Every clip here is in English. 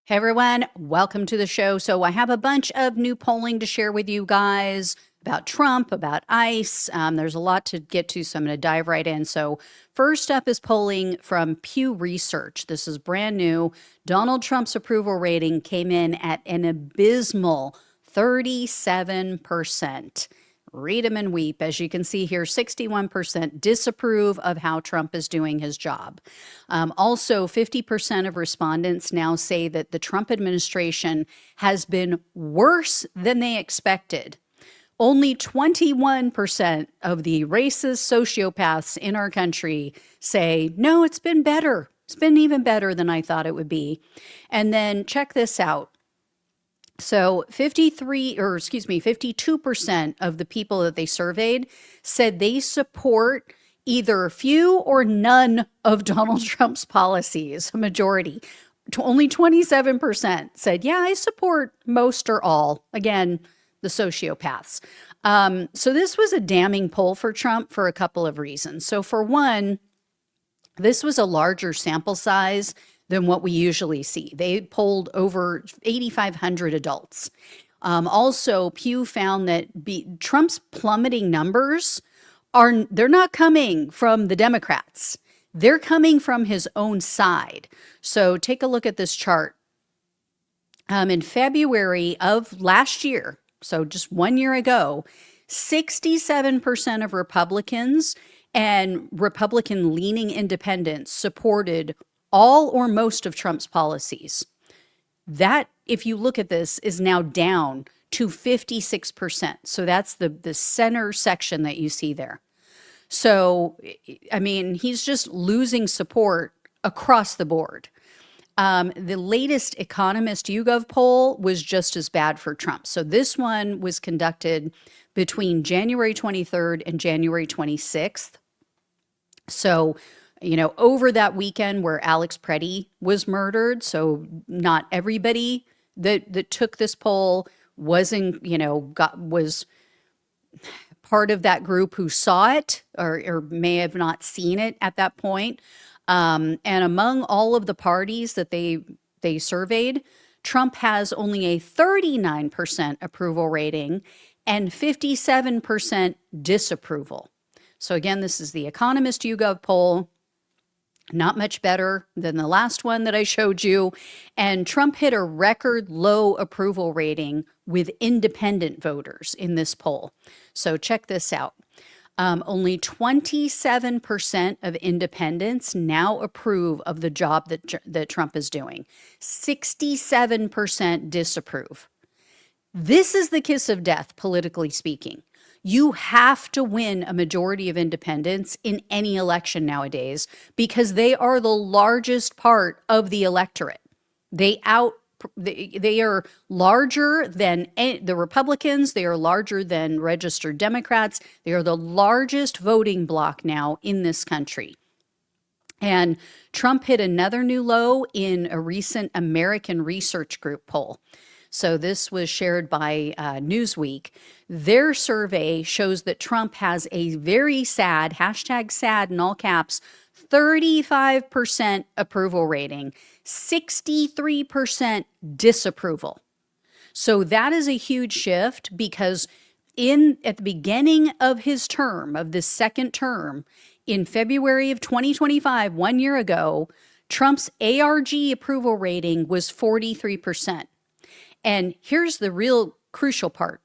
Hey everyone, welcome to the show. So, I have a bunch of new polling to share with you guys about Trump, about ICE. There's a lot to get to, so I'm going to dive right in. So, first up is polling from Pew Research. This is brand new. Donald Trump's approval rating came in at an abysmal 37%. Read 'em and weep. As you can see here, 61% disapprove of how Trump is doing his job. Also, 50% of respondents now say that the Trump administration has been worse than they expected. Only 21% of the racist sociopaths in our country say, no, it's been better. It's been even better than I thought it would be. And then check this out. So 52% of the people that they surveyed said they support either few or none of Donald Trump's policies, a majority. Only 27% said, yeah, I support most or all. Again, the sociopaths. So this was a damning poll for Trump for a couple of reasons. So for one, this was a larger sample size than what we usually see. They polled over 8,500 adults. Also, Pew found that Trump's plummeting numbers they're not coming from the Democrats. They're coming from his own side. So take a look at this chart. In February of last year, so just 1 year ago, 67% of Republicans and Republican-leaning independents supported all or most of Trump's policies. That, if you look at this, is now down to 56%. So that's the center section that you see there. So, I mean, he's just losing support across the board. The latest Economist YouGov poll was just as bad for Trump. So this one was conducted between January 23rd and January 26th. So, over that weekend where Alex Preddy was murdered, so not everybody that took this poll was part of that group who saw it or may have not seen it at that point. And among all of the parties that they surveyed, Trump has only a 39% approval rating and 57% disapproval. So again, this is the Economist YouGov poll. Not much better than the last one that I showed you. And Trump hit a record low approval rating with independent voters in this poll. So check this out. Only 27% of independents now approve of the job that Trump is doing. 67% disapprove. This is the kiss of death, politically speaking. You have to win a majority of independents in any election nowadays because they are the largest part of the electorate. They are larger than the Republicans. They are larger than registered Democrats. They are the largest voting bloc now in this country. And Trump hit another new low in a recent American Research Group poll. So this was shared by Newsweek. Their survey shows that Trump has a very sad, #sad in all caps, 35% approval rating, 63% disapproval. So that is a huge shift because at the beginning of his term, of this second term, in February of 2025, 1 year ago, Trump's ARG approval rating was 43%. And here's the real crucial part.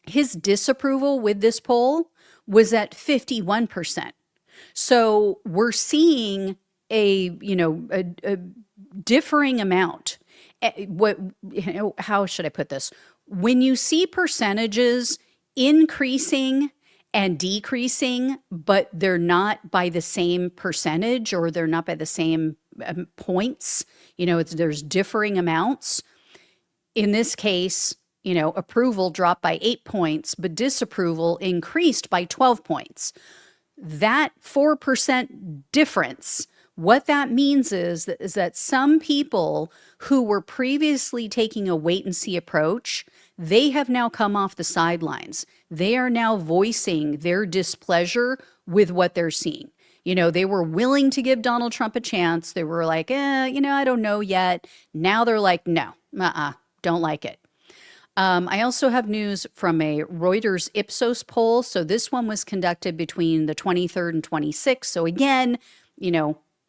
His disapproval with this poll was at 51%. So we're seeing a differing amount. How should I put this? When you see percentages increasing and decreasing, but they're not by the same percentage or they're not by the same points, there's differing amounts. In this case, approval dropped by 8 points, but disapproval increased by 12 points. That 4% difference, what that means is that some people who were previously taking a wait and see approach, they have now come off the sidelines. They are now voicing their displeasure with what they're seeing. They were willing to give Donald Trump a chance. They were like, I don't know yet. Now they're like, no, don't like it. I also have news from a Reuters Ipsos poll. So this one was conducted between the 23rd and 26th. So again,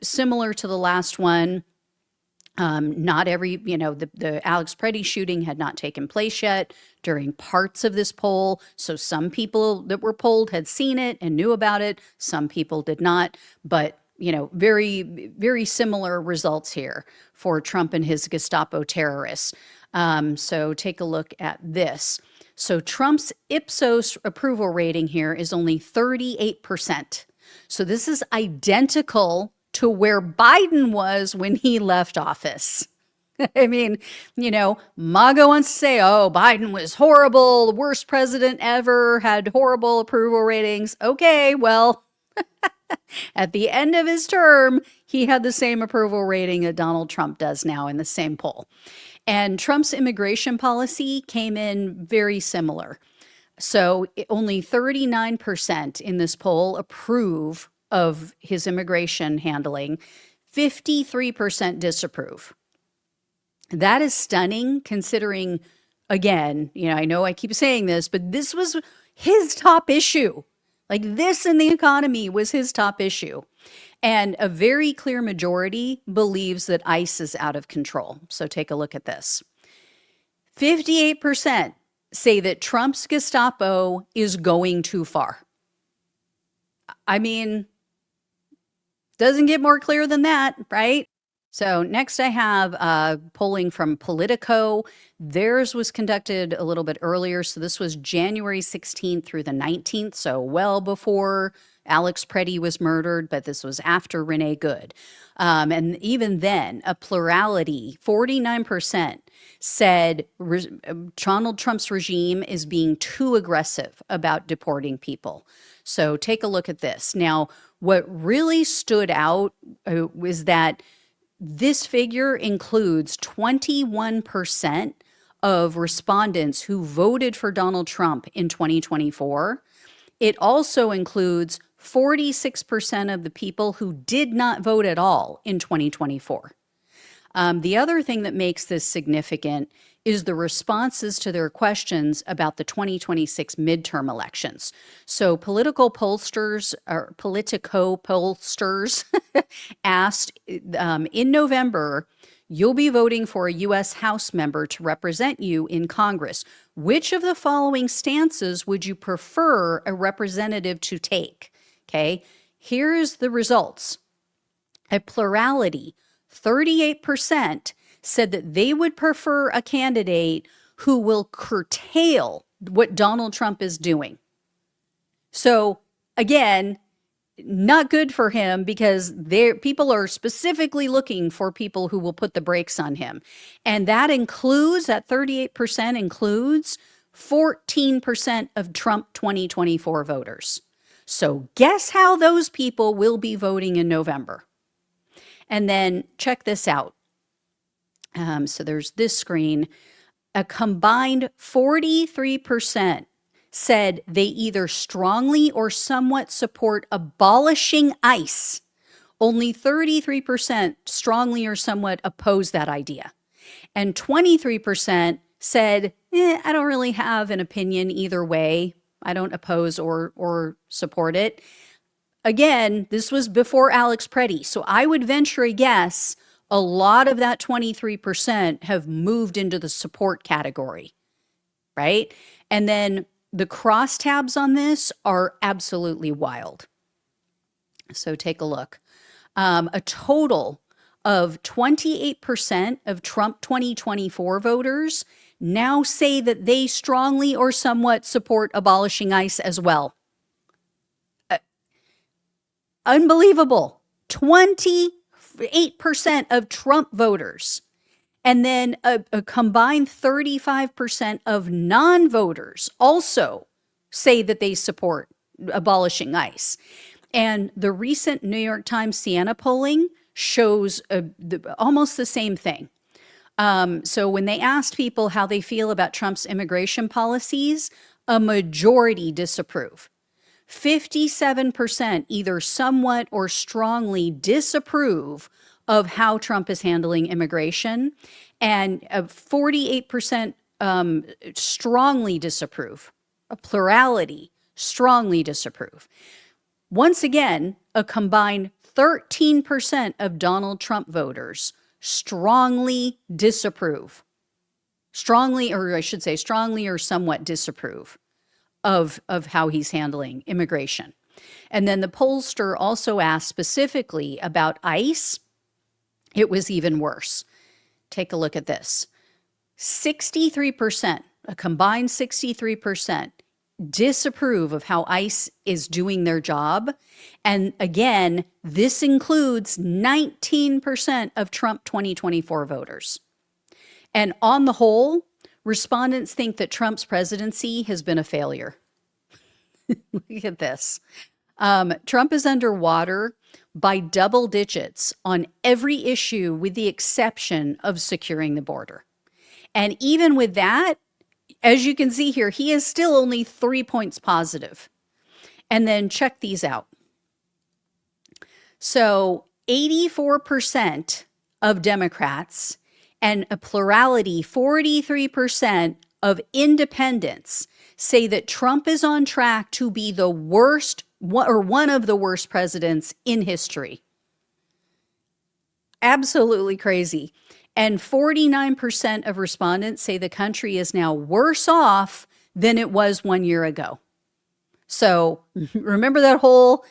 similar to the last one, not every, the Alex Preddy shooting had not taken place yet during parts of this poll. So some people that were polled had seen it and knew about it. Some people did not. But, very, very similar results here for Trump and his Gestapo terrorists. So take a look at this. So Trump's Ipsos approval rating here is only 38%. So this is identical to where Biden was when he left office. I mean, MAGA wants to say, oh, Biden was horrible, the worst president ever, had horrible approval ratings. Okay, well, at the end of his term, he had the same approval rating that Donald Trump does now in the same poll. And Trump's immigration policy came in very similar. So only 39% in this poll approve of his immigration handling, 53% disapprove. That is stunning considering, again, I know I keep saying this, but this was his top issue. Like this in the economy was his top issue. And a very clear majority believes that ICE is out of control. So take a look at this. 58% say that Trump's Gestapo is going too far. I mean, doesn't get more clear than that, right? So next I have polling from Politico. Theirs was conducted a little bit earlier. So this was January 16th through the 19th. So well before Alex Preddy was murdered, but this was after Renee Good. And even then, a plurality, 49%, said Donald Trump's regime is being too aggressive about deporting people. So take a look at this. Now, what really stood out was that this figure includes 21% of respondents who voted for Donald Trump in 2024. It also includes 46% of the people who did not vote at all in 2024. The other thing that makes this significant is the responses to their questions about the 2026 midterm elections. So Politico pollsters asked in November, you'll be voting for a U.S. House member to represent you in Congress. Which of the following stances would you prefer a representative to take? Okay, here's the results. A plurality, 38%, said that they would prefer a candidate who will curtail what Donald Trump is doing. So again, not good for him because people are specifically looking for people who will put the brakes on him. And that 38% includes 14% of Trump 2024 voters. So guess how those people will be voting in November. And then check this out. So there's this screen. A combined 43% said they either strongly or somewhat support abolishing ICE. Only 33% strongly or somewhat oppose that idea. And 23% said, I don't really have an opinion either way. I don't oppose or support it. Again, this was before Alex Preddy. So I would venture a guess a lot of that 23% have moved into the support category, right? And then the crosstabs on this are absolutely wild. So take a look. A total of 28% of Trump 2024 voters now say that they strongly or somewhat support abolishing ICE as well. Unbelievable. 28% of Trump voters. And then a combined 35% of non-voters also say that they support abolishing ICE. And the recent New York Times Siena polling shows almost the same thing. So when they asked people how they feel about Trump's immigration policies, a majority disapprove. 57% either somewhat or strongly disapprove of how Trump is handling immigration, and 48% strongly disapprove. A plurality strongly disapprove. Once again, a combined 13% of Donald Trump voters strongly disapprove. Strongly, or I should say strongly or somewhat disapprove of how he's handling immigration. And then the pollster also asked specifically about ICE. It was even worse. Take a look at this. 63%, a combined 63%, disapprove of how ICE is doing their job. And again, this includes 19% of Trump 2024 voters. And on the whole, respondents think that Trump's presidency has been a failure. Look at this. Trump is underwater by double digits on every issue with the exception of securing the border. And even with that, as you can see here, he is still only 3 points positive. And then check these out. So 84% of Democrats and a plurality, 43% of independents say that Trump is on track to be the worst or one of the worst presidents in history. Absolutely crazy. And 49% of respondents say the country is now worse off than it was 1 year ago. So remember that whole,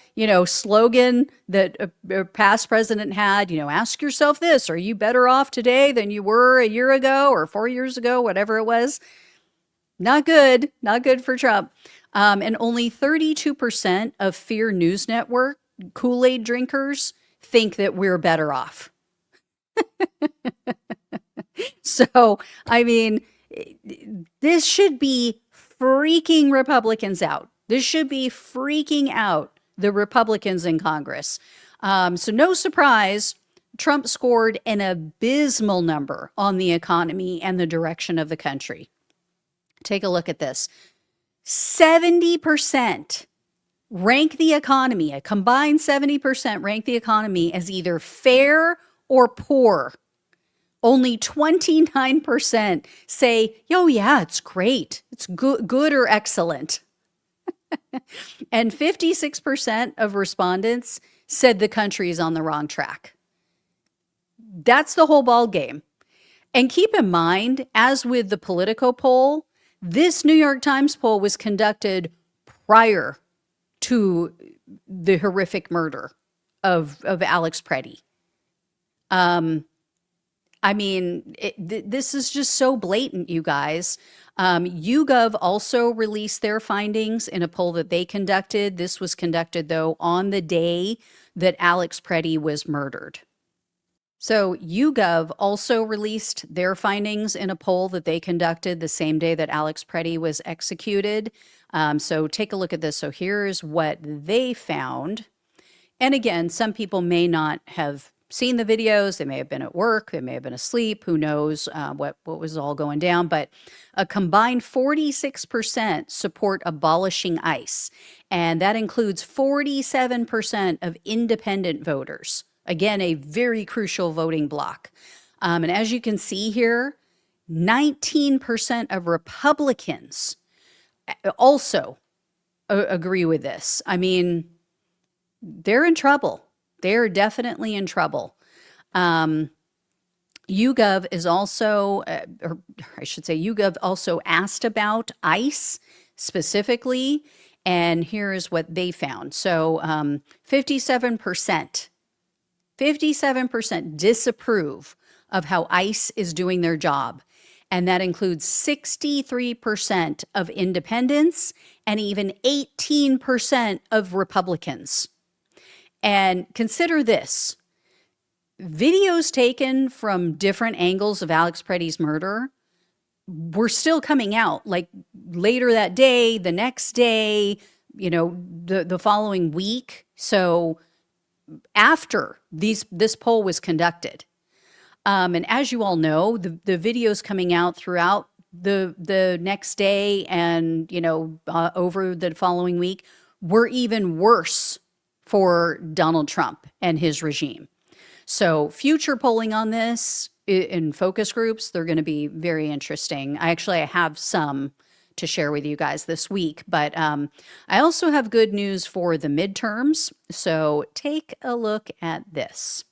slogan that a past president had, ask yourself this: are you better off today than you were a year ago or 4 years ago, whatever it was? Not good. Not good for Trump. And only 32% of Fear News Network Kool-Aid drinkers think that we're better off. So, I mean, this should be freaking Republicans out. This should be freaking out the Republicans in Congress. So no surprise, Trump scored an abysmal number on the economy and the direction of the country. Take a look at this. 70% rank the economy, a combined 70% rank the economy as either fair or poor. Only 29% say, oh yeah, it's great. It's good or excellent. And 56% of respondents said the country is on the wrong track. That's the whole ball game. And keep in mind, as with the Politico poll, this New York Times poll was conducted prior to the horrific murder of Alex Preddy. I mean, this is just so blatant, you guys. YouGov also released their findings in a poll that they conducted. This was conducted, though, on the day that Alex Preddy was murdered. So YouGov also released their findings in a poll that they conducted the same day that Alex Preddy was executed. So take a look at this. So here's what they found. And again, some people may not have seen the videos. They may have been at work. They may have been asleep. Who knows what was all going down. But a combined 46% support abolishing ICE. And that includes 47% of independent voters. Again, a very crucial voting bloc. And as you can see here, 19% of Republicans also agree with this. I mean, they're in trouble. They're definitely in trouble. YouGov is also, or I should say, YouGov also asked about ICE specifically, and here is what they found. So 57% disapprove of how ICE is doing their job. And that includes 63% of independents and even 18% of Republicans. And consider this. Videos taken from different angles of Alex Preddy's murder were still coming out, like later that day, the next day, the following week. So after this poll was conducted. And as you all know, the videos coming out throughout the next day and, over the following week were even worse for Donald Trump and his regime. So future polling on this in focus groups, they're going to be very interesting. I have some to share with you guys this week, but I also have good news for the midterms. So take a look at this.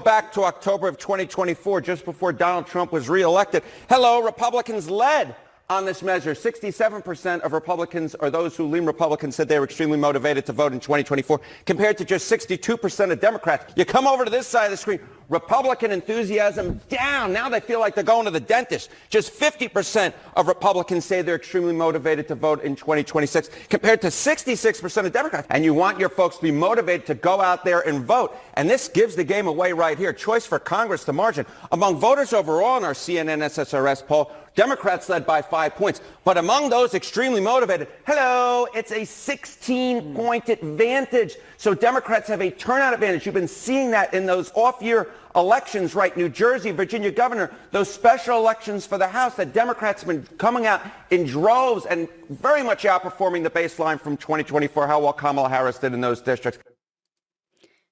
Back to October of 2024, just before Donald Trump was reelected. Hello, Republicans led on this measure. 67% of Republicans, or those who lean Republicans, said they were extremely motivated to vote in 2024, compared to just 62% of Democrats. You come over to this side of the screen, Republican enthusiasm down. Now they feel like they're going to the dentist. Just 50% of Republicans say they're extremely motivated to vote in 2026, compared to 66% of Democrats. And you want your folks to be motivated to go out there and vote. And this gives the game away right here. Choice for Congress, the margin. Among voters overall in our CNN SSRS poll, Democrats led by 5 points. But among those extremely motivated, hello, it's a 16-point advantage. So Democrats have a turnout advantage. You've been seeing that in those off-year elections, right? New Jersey, Virginia governor, those special elections for the House that Democrats have been coming out in droves and very much outperforming the baseline from 2024, how well Kamala Harris did in those districts.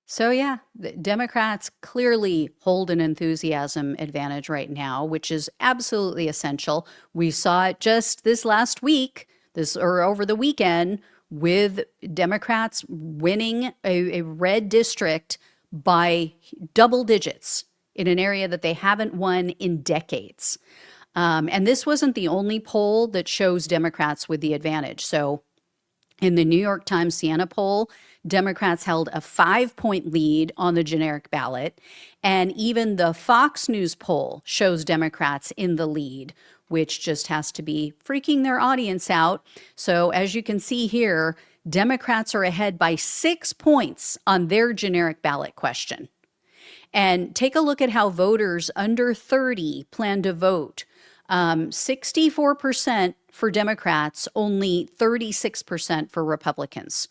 So yeah, the Democrats clearly hold an enthusiasm advantage right now, which is absolutely essential. We saw it just this last week, or over the weekend, with Democrats winning a red district by double digits in an area that they haven't won in decades. And this wasn't the only poll that shows Democrats with the advantage. So in the New York Times Siena poll, Democrats held a 5-point lead on the generic ballot. And even the Fox News poll shows Democrats in the lead, which just has to be freaking their audience out. So as you can see here, Democrats are ahead by 6 points on their generic ballot question. And take a look at how voters under 30 plan to vote. 64% for Democrats, only 36% for Republicans.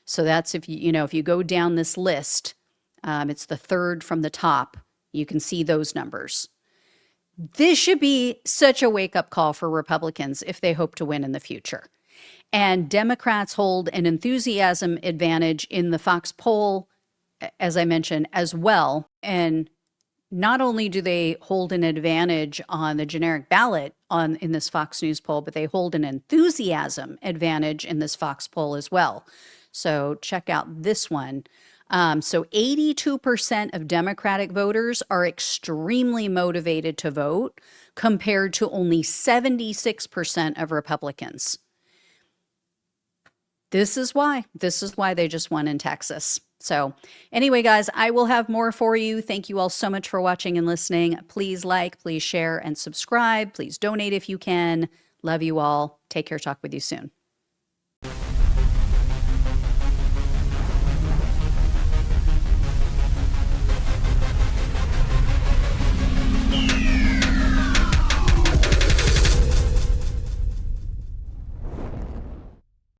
So that's if you go down this list, it's the third from the top. You can see those numbers. This should be such a wake-up call for Republicans if they hope to win in the future. And Democrats hold an enthusiasm advantage in the Fox poll, as I mentioned, as well. And not only do they hold an advantage on the generic ballot in this Fox News poll, but they hold an enthusiasm advantage in this Fox poll as well. So check out this one. So 82% of Democratic voters are extremely motivated to vote, compared to only 76% of Republicans. This is why they just won in Texas. So anyway, guys, I will have more for you. Thank you all so much for watching and listening. Please like, please share, and subscribe. Please donate if you can. Love you all. Take care. Talk with you soon.